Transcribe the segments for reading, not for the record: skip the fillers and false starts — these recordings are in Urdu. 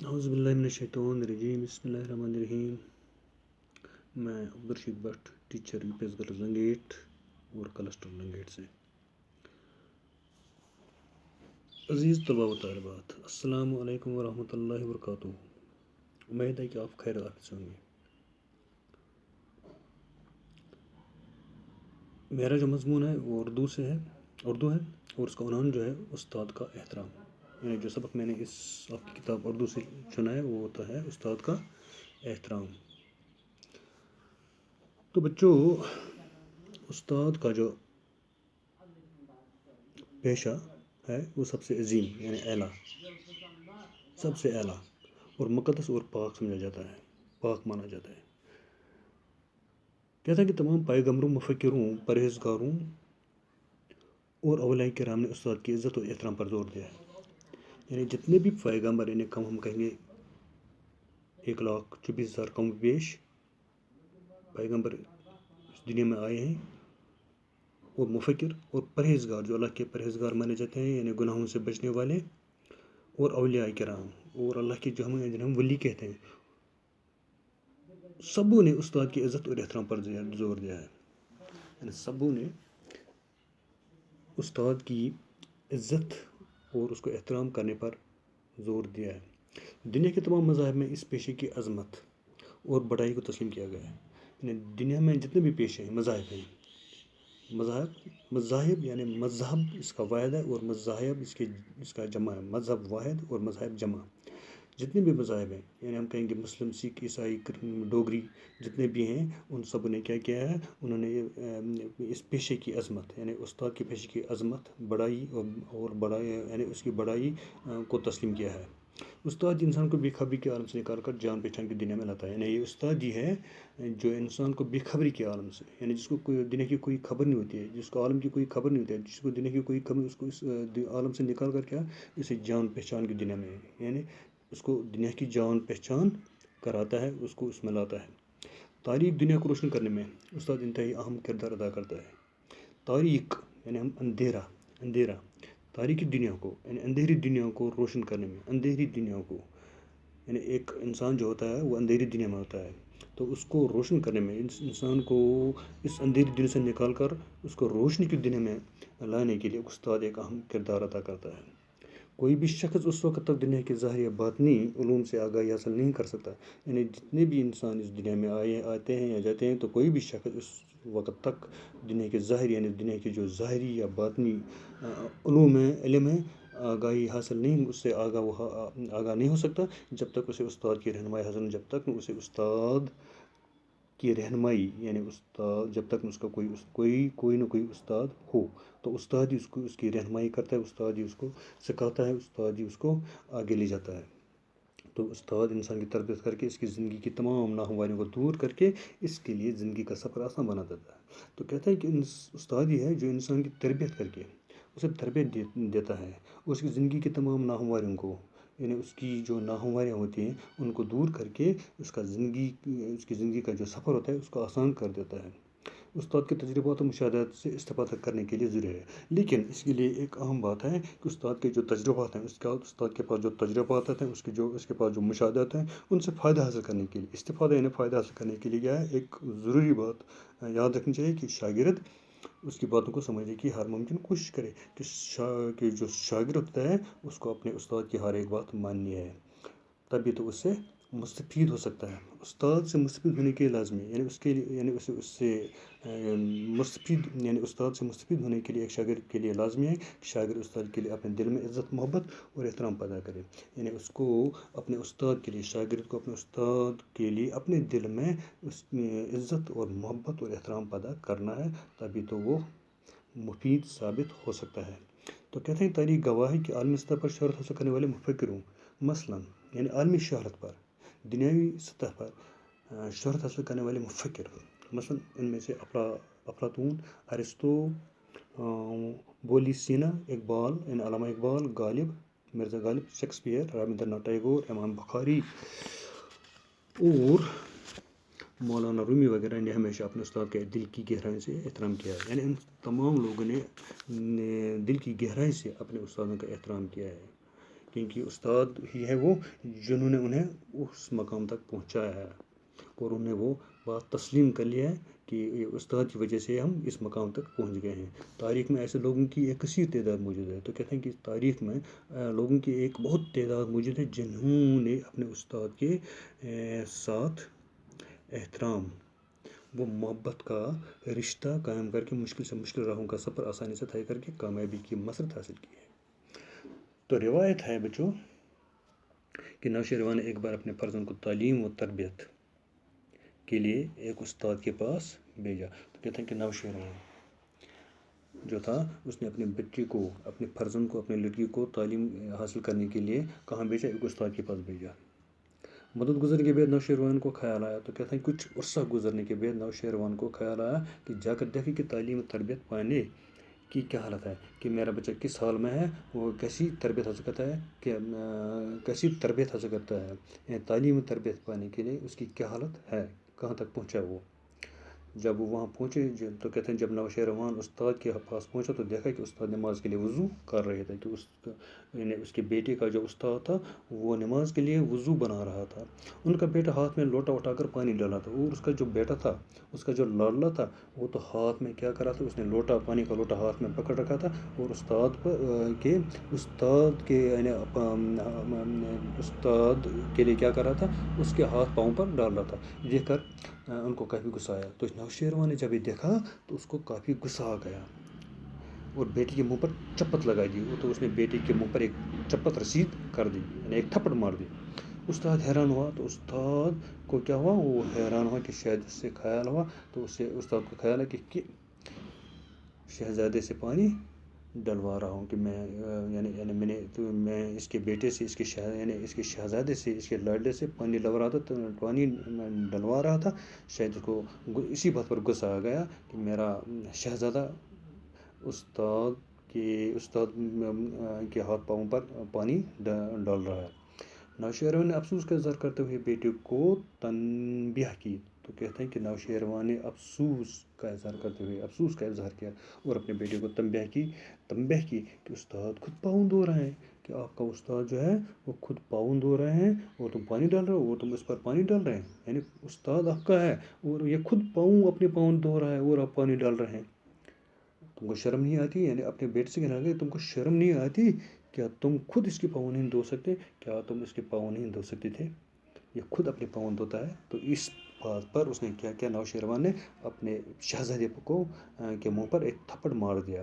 اعوذ باللہ من الشیطان الرجیم بسم اللہ الرحمن الرحیم. میں Abdul Rashid but teacher U P S girls Langate اور کلسٹر لنگیٹ سے. عزیز طلباء و طالبات، السلام علیکم ورحمۃ اللہ وبرکاتہ. امید ہے کہ آپ خیر عافیت سے ہوں گے. میرا جو مضمون ہے وہ اردو ہے اور اس کا عنوان جو ہے استاد کا احترام. یعنی جو سبق میں نے اس آپ کی کتاب اردو سے چنا ہے وہ ہوتا ہے استاد کا احترام. تو بچوں، استاد کا جو پیشہ ہے وہ سب سے عظیم یعنی اعلیٰ، سب سے اعلیٰ اور مقدس اور پاک سمجھا جاتا ہے، پاک مانا جاتا ہے. کہتا ہے کہ تمام پیغمبروں، مفکروں، پرہیزگاروں اور اولیاء کرام نے استاد کی عزت اور احترام پر زور دیا ہے. یعنی جتنے بھی پیغمبر، یعنی کم ہم کہیں گے 1,24,000 کم بیش پیغمبر اس دنیا میں آئے ہیں، اور مفکر اور پرہیزگار جو اللہ کے پرہیزگار مانے جاتے ہیں، یعنی گناہوں سے بچنے والے، اور اولیاء کرام اور اللہ کے جو ہم ولی کہتے ہیں، سبوں نے استاد کی عزت اور احترام پر زور دیا ہے. یعنی سبوں نے استاد کی عزت اور اس کو احترام کرنے پر زور دیا ہے. دنیا کے تمام مذاہب میں اس پیشے کی عظمت اور بڑائی کو تسلیم کیا گیا ہے. یعنی دنیا میں جتنے بھی پیشے ہیں، مذاہب ہیں، مذاہب یعنی مذہب اس کا واحد ہے اور مذاہب اس کا جمع ہے. مذہب واحد اور مذاہب جمع. جتنے بھی مذاہب ہیں، یعنی ہم کہیں گے مسلم، سکھ، عیسائی، ڈوگری، جتنے بھی ہیں، ان سب نے کیا کیا ہے، انہوں نے اس پیشے کی عظمت یعنی استاد کے پیشے کی عظمت، بڑائی اور بڑائی یعنی اس کی بڑائی کو تسلیم کیا ہے. استاد انسان کو بے خبری کے عالم سے نکال کر جان پہچان کی دنیا میں لاتا ہے. یعنی یہ استاد ہی ہے جو انسان کو بے خبری کے عالم سے، یعنی جس کو کوئی دنیا کی کوئی خبر نہیں ہوتی ہے، جس کو عالم کی کوئی خبر نہیں ہوتی ہے، جس کو دنیا کی کوئی خبر، اس کو اس عالم سے نکال کر کیا اسے جان پہچان کی دنیا میں، یعنی اس کو دنیا کی جان پہچان کراتا ہے، اس کو اس میں لاتا ہے. تاریخ دنیا کو روشن کرنے میں استاد انتہائی اہم کردار ادا کرتا ہے. تاریخ یعنی ہم اندھیرا تاریخی دنیا کو، یعنی اندھیری دنیا کو روشن کرنے میں، اندھیری دنیا کو، یعنی ایک انسان جو ہوتا ہے وہ اندھیری دنیا میں ہوتا ہے، تو اس کو روشن کرنے میں، اس انسان کو اس اندھیری دنیا سے نکال کر اس کو روشنی کی دنیا میں لانے کے لیے استاد ایک اہم کردار ادا کرتا ہے. کوئی بھی شخص اس وقت تک دنیا کے ظاہری یا باطنی علوم سے آگاہی حاصل نہیں کر سکتا. یعنی جتنے بھی انسان اس دنیا میں آتے ہیں یا جاتے ہیں، تو کوئی بھی شخص اس وقت تک دنیا کے ظاہری یعنی دنیا کے جو ظاہری یا باطنی علوم ہیں، علم ہے، آگاہی حاصل نہیں، اس سے آگاہ نہیں ہو سکتا جب تک اسے استاد کی رہنمائی حاصل، جب تک اسے استاد کی رہنمائی یعنی استاد، جب تک اس کا کوئی نہ کوئی استاد ہو، تو استاد ہی اس کی رہنمائی کرتا ہے، استاد ہی اس کو سکھاتا ہے، استاد ہی اس کو آگے لے جاتا ہے. تو استاد انسان کی تربیت کر کے اس کی زندگی کی تمام ناہمواریوں کو دور کر کے اس کے لیے زندگی کا سفر آسان بنا دیتا ہے. تو کہتا ہے کہ استاد ہی ہے جو انسان کی تربیت کر کے اسے تربیت دیتا ہے، اس کی زندگی کی تمام ناہمواریوں کو، یعنی اس کی جو ناہمواریاں ہوتی ہیں ان کو دور کر کے اس کی زندگی کا جو سفر ہوتا ہے اس کو آسان کر دیتا ہے. استاد کے تجربات و مشاہدات سے استفادہ کرنے کے لیے ضروری ہے، لیکن اس کے لیے ایک اہم بات ہے کہ استاد کے جو تجربات ہیں، استاد کے پاس جو تجربات ہیں، اس کے پاس جو مشاہدات ہیں، ان سے فائدہ حاصل کرنے کے لیے، استفادہ یعنی فائدہ حاصل کرنے کے لیے کیا ہے، ایک ضروری بات یاد رکھنی چاہیے کہ شاگرد اس کی باتوں کو سمجھنے کی ہر ممکن کوشش کرے کہ جو شاگرد ہوتا ہے اس کو اپنے استاد کی ہر ایک بات ماننی ہے، تبھی تو اس سے مستفید ہو سکتا ہے. استاد سے مستفید ہونے کے لازمی ہے، یعنی استاد سے مستفید ہونے کے لیے ایک شاگرد کے لیے لازمی ہے کہ شاگرد استاد کے لیے اپنے دل میں عزت، محبت اور احترام پیدا کرے. یعنی اس کو اپنے استاد کے لیے، شاگرد کو اپنے استاد کے لیے اپنے دل میں اس عزت اور محبت اور احترام پیدا کرنا ہے، تبھی تو وہ مفید ثابت ہو سکتا ہے. تو کہتے ہیں تاریخ گواہ ہے کہ عالمی سطح پر شہرت حاصل کرنے والے مفکروں، مثلاً یعنی عالمی شہرت پر، دنیاوی سطح پر شہرت حاصل کرنے والے مفکر، مثلاً ان میں سے افلاطون، ارسطو، بولیسینا، اقبال یعنی علامہ اقبال، مرزا غالب، شیکسپیئر، رابندر ناتھ ٹیگور، امام بخاری اور مولانا رومی وغیرہ نے ہمیشہ اپنے استاد کے دل کی گہرائی سے احترام کیا ہے. یعنی ان تمام لوگوں نے دل کی گہرائی سے اپنے استادوں کا احترام کیا ہے. کیونکہ استاد ہی ہے وہ جنہوں نے انہیں اس مقام تک پہنچایا ہے، اور انہیں وہ بات تسلیم کر لیا ہے کہ یہ استاد کی وجہ سے ہم اس مقام تک پہنچ گئے ہیں۔ تاریخ میں ایسے لوگوں کی ایک کثیر تعداد موجود ہے، تو کہتے ہیں کہ تاریخ میں لوگوں کی ایک بہت تعداد موجود ہے جنہوں نے اپنے استاد کے ساتھ احترام، وہ محبت کا رشتہ قائم کر کے مشکل سے مشکل راہوں کا سفر آسانی سے طے کر کے کامیابی کی مسرت حاصل کی ہے۔ تو روایت ہے بچوں کہ نوشیروان نے ایک بار اپنے فرزند کو تعلیم و تربیت کے لیے ایک استاد کے پاس بھیجا۔ تو کہتے ہیں کہ نوشیروان جو تھا اس نے اپنے بچے کو، اپنے فرزند کو، اپنے لڑکی کو تعلیم حاصل کرنے کے لیے کہاں بھیجا؟ ایک استاد کے پاس بھیجا۔ مدت گزرنے کے بعد نوشیروان کو خیال آیا، تو کہتے ہیں کچھ عرصہ گزرنے کے بعد نوشیروان کو خیال آیا کہ جا کر دیکھیں کہ تعلیم و تربیت پانے کی کیا حالت ہے، کہ میرا بچہ کس حال میں ہے، وہ کیسی تربیت حاصل کرتا ہے، کہ کیسی تربیت حاصل کرتا ہے، یعنی تعلیم و تربیت پانے کے لیے اس کی کیا حالت ہے، کہاں تک پہنچا وہ۔ جب وہ وہاں پہنچے تو کہتے ہیں جب نوشیروان استاد کے پاس پہنچا تو دیکھا کہ استاد نماز کے لیے وضو کر رہے تھے، کہ یعنی اس کے بیٹے کا جو استاد تھا وہ نماز کے لیے وضو بنا رہا تھا۔ ان کا بیٹا ہاتھ میں لوٹا اٹھا کر پانی ڈالا تھا، اور اس کا جو بیٹا تھا، اس کا جو لاڈلا تھا، وہ تو ہاتھ میں کیا کرا تھا، اس نے پانی کا لوٹا ہاتھ میں پکڑ رکھا تھا، اور استاد کے لیے کیا کر رہا تھا، اس کے ہاتھ پاؤں پر ڈال رہا تھا۔ دیکھ کر ان کو کافی غصہ آیا، تو نوشیروان نے جب یہ دیکھا تو اس کو کافی غصہ آ گیا، اور بیٹی کے منہ پر چپت لگا دی، تو اس نے بیٹی کے منہ پر ایک چپت رسید کر دی، یعنی ایک تھپڑ مار دی۔ استاد حیران ہوا، تو استاد کو کیا ہوا، وہ حیران ہوا کہ شاید اس سے خیال ہوا، تو اس سے استاد کو خیال ہے کہ شہزادے سے پانی ڈلوا رہا ہوں، کہ میں اس کے بیٹے سے، اس کے شہزادے سے، اس کے لاڈلے سے پانی ڈلوا رہا تھا، شاید اس کو اسی بات پر غصہ آ گیا کہ میرا شہزادہ استاد کے ہاتھ پاؤں پر پانی ڈال رہا ہے۔ نوشیروان نے افسوس کا اظہار کرتے ہوئے بیٹے کو تنبیہ کی، تو کہتے ہیں کہ نوشیروان نے افسوس کا اظہار کیا اور اپنے بیٹے کو تنبیہ کی کہ استاد خود پاؤں دھو رہے ہیں، کہ آپ کا استاد جو ہے وہ خود پاؤں دھو رہے ہیں، اور تم پانی ڈال رہے ہو، اور تم اس پر پانی ڈال رہے ہیں، یعنی استاد آپ کا ہے اور یہ خود اپنے پاؤں دھو رہا ہے اور آپ پانی ڈال رہے ہیں، تم کو شرم نہیں آتی؟ یعنی اپنے بیٹے سے کہنا کہ تم کو شرم نہیں آتی؟ کیا تم خود اس کے پاؤں نہیں دھو سکتے؟ کیا تم اس کے پاؤں نہیں دھو سکتے تھے؟ یہ خود اپنے پاؤں دھوتا ہے۔ تو اس بات پر اس نے کیا کیا، نوشیروان نے اپنے شہزادے کے منہ پر ایک تھپڑ مار دیا۔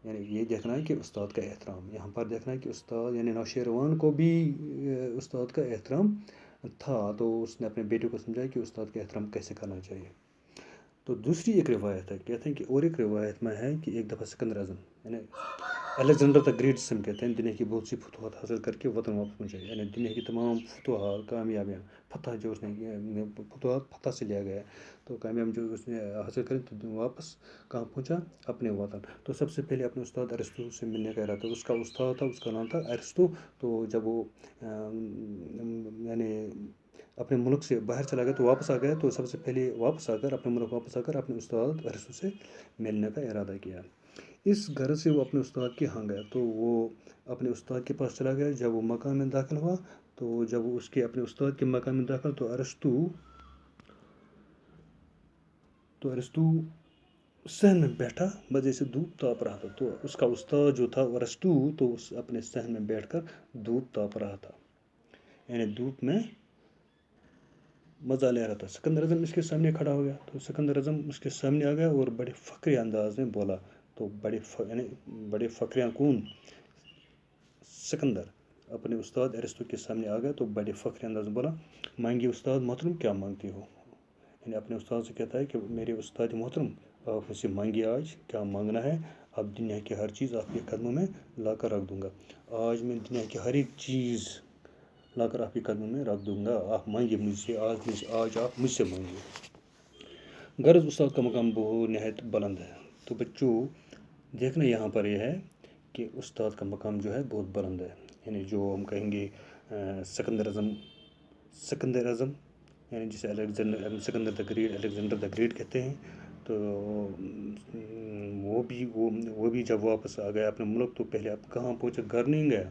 یعنی یہ دیکھنا ہے کہ استاد کا احترام، یہاں پر دیکھنا ہے کہ استاد، یعنی نوشیروان کو بھی استاد کا احترام تھا، تو اس نے اپنے بیٹے کو سمجھایا کہ استاد کا احترام کیسے کرنا چاہیے۔ تو دوسری ایک روایت ہے، کہتے ہیں کہ اور ایک روایت میں ہے کہ ایک دفعہ سکندر اعظم، یعنی الیگزینڈر دا گریٹ جسے ہم کہتے ہیں، دنیا کی بہت سی فتوحات حاصل کر کے وطن واپس پہنچے، یعنی دنیا کی تمام فتوحات، کامیابیاں، فتح جو اس نے فتح سے لیا گیا، تو کامیاب جو اس نے حاصل کری، تو واپس کہاں پہنچا؟ اپنے وطن۔ تو سب سے پہلے اپنے استاد ارسطو سے ملنے کا ارادہ، اس کا استاد تھا، اس کا نام تھا ارسطو۔ تو جب وہ یعنی اپنے ملک سے باہر چلا گیا تو واپس آ گیا، تو سب سے پہلے اپنے ملک واپس آ کر اپنے استاد ارسطو سے ملنے کا ارادہ کیا۔ اس غرض سے وہ اپنے استاد کے ہاں گیا، تو وہ اپنے استاد کے پاس چلا گیا۔ جب وہ مکان میں داخل ہوا، تو جب وہ اپنے استاد کے مکان میں داخل، تو ارسطو صحن میں بیٹھا، مزے سے دھوپ تاپ رہا تھا، تو اس کا استاد جو تھا ارسطو، تو اپنے صحن میں بیٹھ کر دھوپ تاپ رہا تھا، یعنی دھوپ میں مزہ لے رہا تھا۔ سکندر اعظم اس کے سامنے کھڑا ہو گیا، تو سکندر اعظم اس کے سامنے آ گیا اور بڑے فخری انداز میں بولا، تو بڑے فخریاں کون؟ سکندر اپنے استاد ارسطو کے سامنے آ گیا، تو بڑے فخری انداز میں بولا، مانگیے استاد محترم، کیا مانگتے ہو؟ یعنی اپنے استاد سے کہتا ہے کہ میرے استاد محترم، آپ مجھ سے مانگیے، آج کیا مانگنا ہے؟ اب دنیا کی ہر چیز آپ کے قدموں میں لا کر رکھ دوں گا، آج میں دنیا کی ہر ایک چیز لا کر آپ کے قدموں میں رکھ دوں گا، آپ مانگیے مجھ سے، آج آپ مجھ سے مانگیے۔ غرض استاد کا مقام بہت نہایت بلند ہے۔ تو بچوں دیکھنا یہاں پر یہ ہے کہ استاد کا مقام جو ہے بہت بلند ہے، یعنی جو ہم کہیں گے سکندر اعظم، یعنی جسے سکندر الیگزینڈر دا گریٹ کہتے ہیں، تو وہ بھی جب واپس آ گیا اپنے ملک، تو پہلے اب کہاں پہنچا؟ گھر نہیں گیا،